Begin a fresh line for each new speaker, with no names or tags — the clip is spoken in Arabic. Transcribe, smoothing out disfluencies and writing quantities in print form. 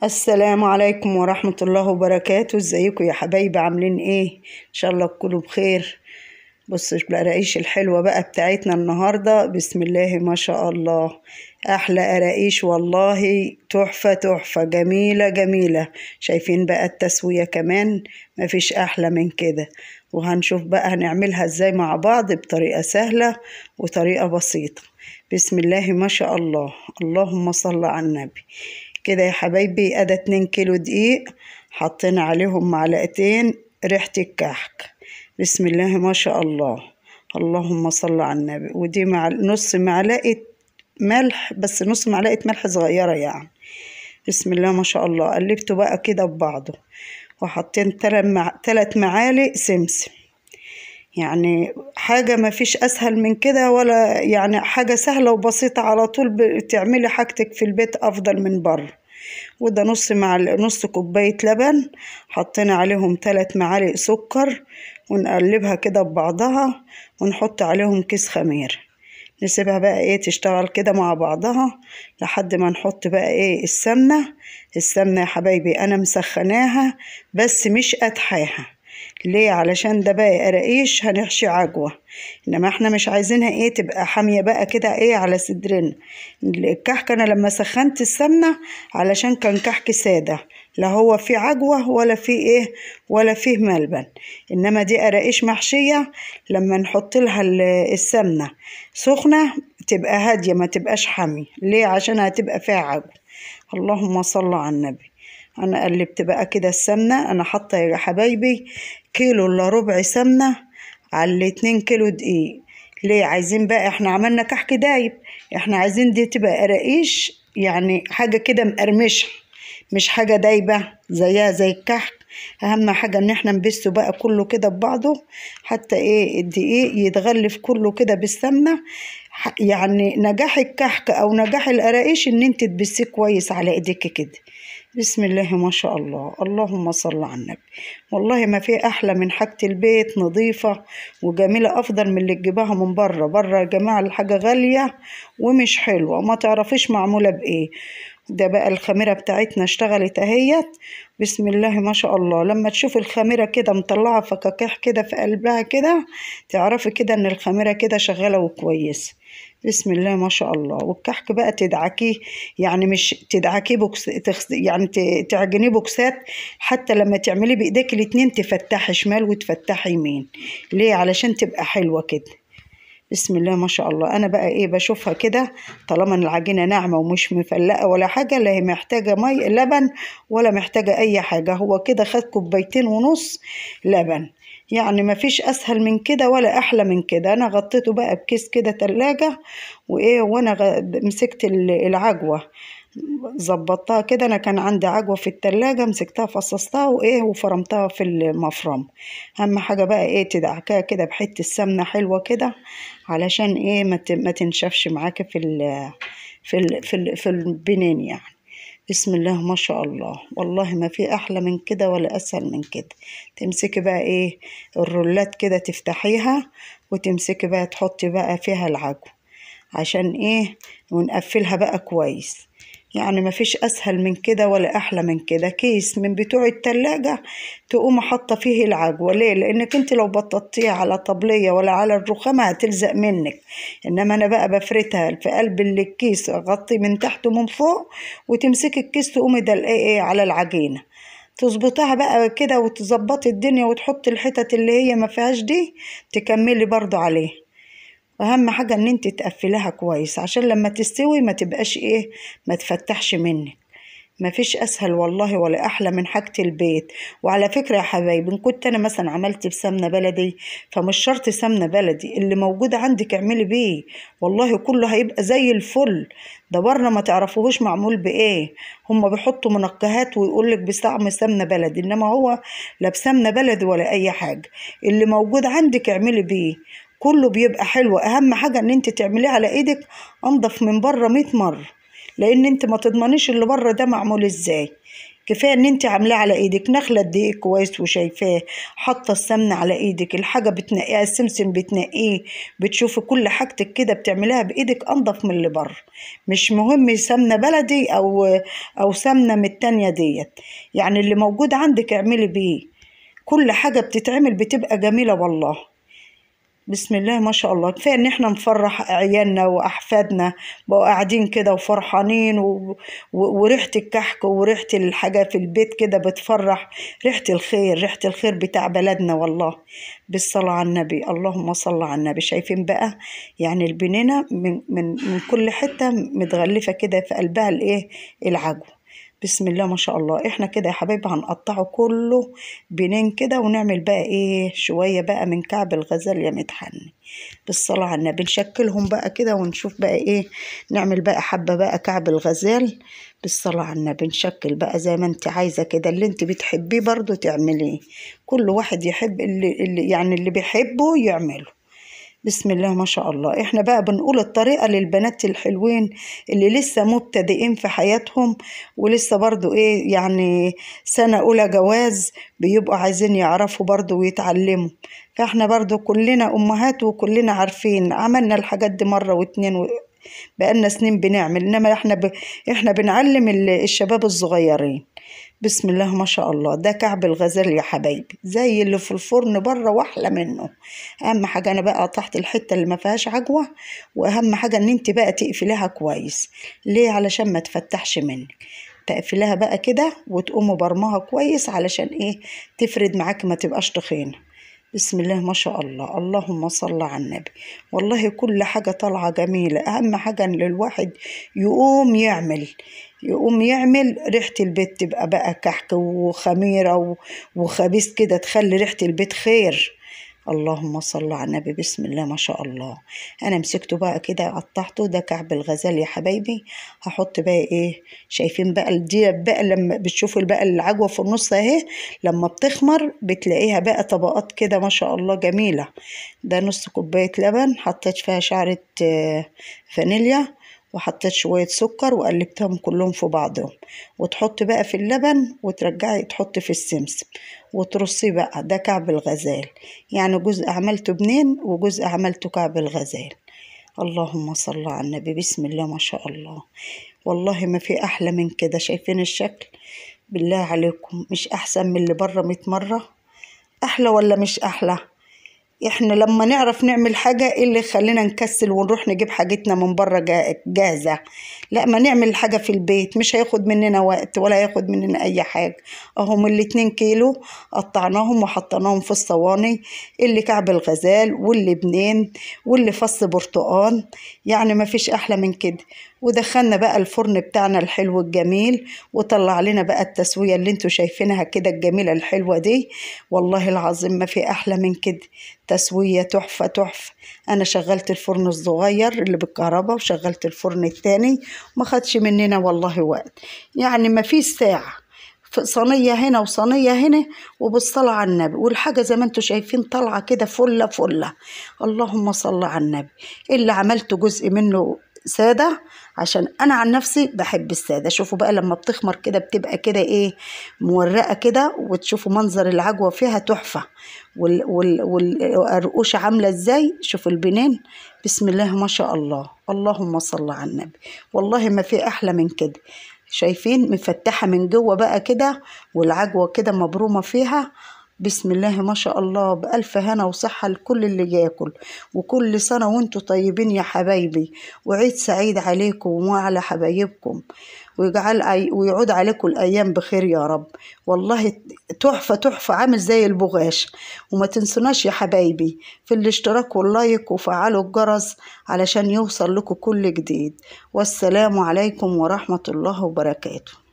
السلام عليكم ورحمة الله وبركاته. ازيكم يا حبايبي؟ عاملين ايه؟ ان شاء الله تكونوا بخير. بصوا القراقيش الحلوة بقى بتاعتنا النهاردة، بسم الله ما شاء الله. احلى قراقيش والله، تحفة تحفة، جميلة جميلة. شايفين بقى التسوية كمان؟ مفيش احلى من كده. وهنشوف بقى هنعملها ازاي مع بعض بطريقة سهلة وطريقة بسيطة. بسم الله ما شاء الله، اللهم صل على النبي. كده يا حبايبي ادي 2 كيلو دقيق، حطينا عليهم معلقتين ريحة الكحك. بسم الله ما شاء الله، اللهم صل على النبي. ودي نص معلقة ملح، بس نص معلقة ملح صغيرة يعني. بسم الله ما شاء الله. قلبته بقى كده ببعضه، وحطين 3 معالق سمسم. يعني حاجة ما فيش أسهل من كده، ولا يعني حاجة سهلة وبسيطة على طول بتعملي حاجتك في البيت أفضل من بره. وده نص كوباية لبن، حطينا عليهم 3 معالق سكر، ونقلبها كده ببعضها، ونحط عليهم كيس خميرة. نسيبها بقى ايه تشتغل كده مع بعضها لحد ما نحط بقى ايه السمنة. السمنة يا حبايبي انا مسخناها بس مش قدحاها. ليه؟ علشان ده بقى قراقيش هنحشي عجوة، انما احنا مش عايزينها ايه تبقى حامية بقى كده ايه على صدرنا. الكحك انا لما سخنت السمنة علشان كان كحك سادة، لا هو فيه عجوة ولا فيه ايه ولا فيه ملبن. انما دي قراقيش محشية، لما نحط لها السمنة سخنة تبقى هادية ما تبقاش حامية. ليه؟ عشان هتبقى فيها عجوة. اللهم صل على النبي. انا قلبت بقى كده السمنة، انا حاطة يا حبايبي كيلو الا ربع سمنة على 2 كيلو دقيق. ليه؟ عايزين بقى احنا عملنا كحك دايب، احنا عايزين دي تبقى قراقيش يعني حاجة كده مقرمشة، مش حاجة دايبة زيها زي الكحك. اهم حاجة ان احنا نبسه بقى كله كده ببعضه، حتى ايه الدقيق يتغلف كله كده بالسمنة. يعني نجاح الكحك او نجاح القراقيش ان انت تبسيه كويس على ايديك كده. بسم الله ما شاء الله، اللهم صل على النبي. والله ما في احلى من حاجة البيت، نظيفة وجميلة، افضل من اللي تجيبها من بره. بره يا جماعة الحاجة غالية ومش حلوة، ما تعرفيش معمولة بايه. ده بقى الخميرة بتاعتنا اشتغلت اهيت. بسم الله ما شاء الله. لما تشوف الخميرة كده مطلعة فكاكيح كده في قلبها كده، تعرفي كده ان الخميرة كده شغالة وكويسة. بسم الله ما شاء الله. والكحك بقى تدعكيه، يعني مش تدعكيه يعني تعجنيه بوكسات، حتى لما تعمليه بايديك الاتنين تفتحي شمال وتفتحي يمين. ليه؟ علشان تبقى حلوة كده. بسم الله ما شاء الله. انا بقى ايه بشوفها كده، طالما ان العجينه ناعمه ومش مفلقه ولا حاجه، لا هي محتاجه مي لبن ولا محتاجه اي حاجه. هو كده خد 2.5 كوباية لبن، يعني ما فيش اسهل من كده ولا احلى من كده. انا غطيته بقى بكيس كده تلاجة، وايه وانا مسكت العجوه ظبطتها كده. انا كان عندي عجوه في التلاجة، مسكتها فصصتها وايه وفرمتها في المفرم. اهم حاجه بقى ايه تدعكها كده بحته السمنه حلوه كده، علشان ايه ما تنشفش معاكي في البنين يعني. بسم الله ما شاء الله. والله ما في احلى من كده ولا اسهل من كده. تمسكي بقى ايه الرولات كده تفتحيها، وتمسكي بقى تحطي بقى فيها العجوه عشان ايه، ونقفلها بقى كويس. يعني مفيش اسهل من كده ولا احلى من كده. كيس من بتوع التلاجة تقوم حاطه فيه العجوه. ليه؟ لانك انت لو بططيها على طبلية ولا على الرخامة هتلزق منك. انما انا بقى بفردها في قلب الكيس، اغطي من تحت ومن فوق، وتمسكي الكيس تقومي دلقيه ايه على العجينة، تظبطها بقى كده وتظبطي الدنيا، وتحطي الحتت اللي هي ما فيهاش دي تكملي برضو عليه. اهم حاجة ان انت تقفلها كويس عشان لما تستوي ما تبقاش ايه ما تفتحش منك. مفيش اسهل والله ولا احلى من حاجة البيت. وعلى فكرة يا حبايبي، ان كنت انا مثلا عملت بسمنة بلدي، فمش شرط سمنة بلدي، اللي موجود عندك اعملي بيه، والله كله هيبقى زي الفل. ده بره ما تعرفوهوش معمول بايه، هم بيحطوا منكهات ويقولك بيستعمل سمنة بلدي، انما هو لا بسمنة بلدي ولا اي حاجة. اللي موجود عندك اعملي بيه، كله بيبقى حلو. اهم حاجة ان انت تعمليه على ايدك انضف من بره 100 مرة، لان انت ما تضمنيش اللي بره ده معمول ازاي. كفايه ان انت عاملاه على ايدك، نخله الدقيق كويس وشايفاه، حاطه السمنه على ايدك، الحاجه بتنقيها، السمسم بتنقيه، بتشوفي كل حاجتك كده بتعمليها بايدك انضف من اللي بره. مش مهم سمنه بلدي او سمنه من التانيه ديت، يعني اللي موجود عندك اعملي بيه. كل حاجه بتتعمل بتبقى جميله والله. بسم الله ما شاء الله. كفايه ان احنا نفرح عيالنا واحفادنا، بقوا قاعدين كده وفرحانين وريحه الكحك وريحه الحاجه في البيت كده بتفرح، ريحه الخير، ريحه الخير بتاع بلدنا والله. بالصلاه على النبي، اللهم صل على النبي. شايفين بقى يعني البنينه من كل حته متغلفه كده في قلبها الايه، العجو. بسم الله ما شاء الله. احنا كده يا حبايبي هنقطعه كله بنين كده، ونعمل بقى ايه شوية بقى من كعب الغزال يا متحني. بالصلاة على النبي نشكلهم بقى كده ونشوف بقى ايه، نعمل بقى حبة بقى كعب الغزال. بالصلاة على النبي نشكل بقى زي ما انت عايزة كده، اللي انت بتحبيه برضو تعمليه، كل واحد يحب اللي يعني اللي بيحبه يعمله. بسم الله ما شاء الله. احنا بقى بنقول الطريقة للبنات الحلوين اللي لسه مبتدئين في حياتهم، ولسه برضو ايه يعني سنة اولى جواز، بيبقوا عايزين يعرفوا برضو ويتعلموا. فاحنا برضو كلنا امهات وكلنا عارفين، عملنا الحاجات دي مرة واتنين بقالنا سنين بنعمل، انما احنا بنعلم الشباب الصغيرين. بسم الله ما شاء الله. ده كعب الغزال يا حبايبي، زي اللي في الفرن بره واحلى منه. اهم حاجه انا بقى قطعت الحته اللي ما فيهاش عجوه، واهم حاجه ان انت بقى تقفليها كويس. ليه؟ علشان ما تفتحش منك. تقفليها بقى كده وتقوموا برمها كويس علشان ايه، تفرد معاك ما تبقاش تخينه. بسم الله ما شاء الله، اللهم صل على النبي. والله كل حاجة طالعة جميلة، أهم حاجة إن الواحد يقوم يعمل ريحة البيت تبقى بقى كحك وخميرة وخبيث كده، تخلي ريحة البيت خير. اللهم صل على النبي. بسم الله ما شاء الله. انا مسكته بقى كده قطعته، ده كعب الغزال يا حبايبي. هحط بقى ايه، شايفين بقى دي بقى لما بتشوفوا بقى العجوه في النص اهي، لما بتخمر بتلاقيها بقى طبقات كده ما شاء الله جميله. ده نص كوبايه لبن، حطيت فيها شعره فانيليا، وحطيت شوية سكر وقلبتهم كلهم في بعضهم. وتحط بقى في اللبن وترجعي تحط في السمسم وترصيه بقى. ده كعب الغزال، يعني جزء عملته بنين وجزء عملته كعب الغزال. اللهم صل على النبي. بسم الله ما شاء الله. والله ما في أحلى من كده. شايفين الشكل؟ بالله عليكم مش أحسن من اللي بره 100 مرة؟ أحلى ولا مش أحلى؟ احنا لما نعرف نعمل حاجة ايه اللي يخلينا نكسل ونروح نجيب حاجتنا من بره جاهزة؟ لا، ما نعمل حاجة في البيت، مش هياخد مننا وقت ولا هياخد مننا اي حاجة. اهم ال2 كيلو قطعناهم وحطيناهم في الصواني، اللي كعب الغزال واللي بنين واللي فص برتقان، يعني ما فيش احلى من كده. ودخلنا بقى الفرن بتاعنا الحلو الجميل، وطلع لنا بقى التسوية اللي انتوا شايفينها كده الجميلة الحلوة دي. والله العظيم ما في احلى من كده، تسوية تحفة تحفة. انا شغلت الفرن الصغير اللي بالكهرباء وشغلت الفرن التاني، ما خدش مننا والله وقت، يعني ما فيش ساعة، في صينية هنا وصينية هنا، وبالصلاة على النبي. والحاجة زي ما انتوا شايفين طالعة كده فلة فلة. اللهم صل على النبي. اللي عملته جزء منه سادة عشان انا عن نفسي بحب السادة. شوفوا بقى لما بتخمر كده بتبقى كده ايه، مورقة كده، وتشوفوا منظر العجوة فيها تحفة، والقرقوشة عاملة ازاي. شوفوا البنين، بسم الله ما شاء الله، اللهم صل على النبي. والله ما في احلى من كده. شايفين مفتحة من جوه بقى كده، والعجوة كده مبرومة فيها. بسم الله ما شاء الله. بألف هنا وصحة لكل اللي ياكل، وكل سنة وانتوا طيبين يا حبايبي، وعيد سعيد عليكم وعلى حبايبكم، ويعود عليكم الأيام بخير يا رب. والله تحفة تحفة، عامل زي البغاش. وما تنسوناش يا حبايبي في الاشتراك واللايك وفعلوا الجرس علشان يوصل لكم كل جديد. والسلام عليكم ورحمة الله وبركاته.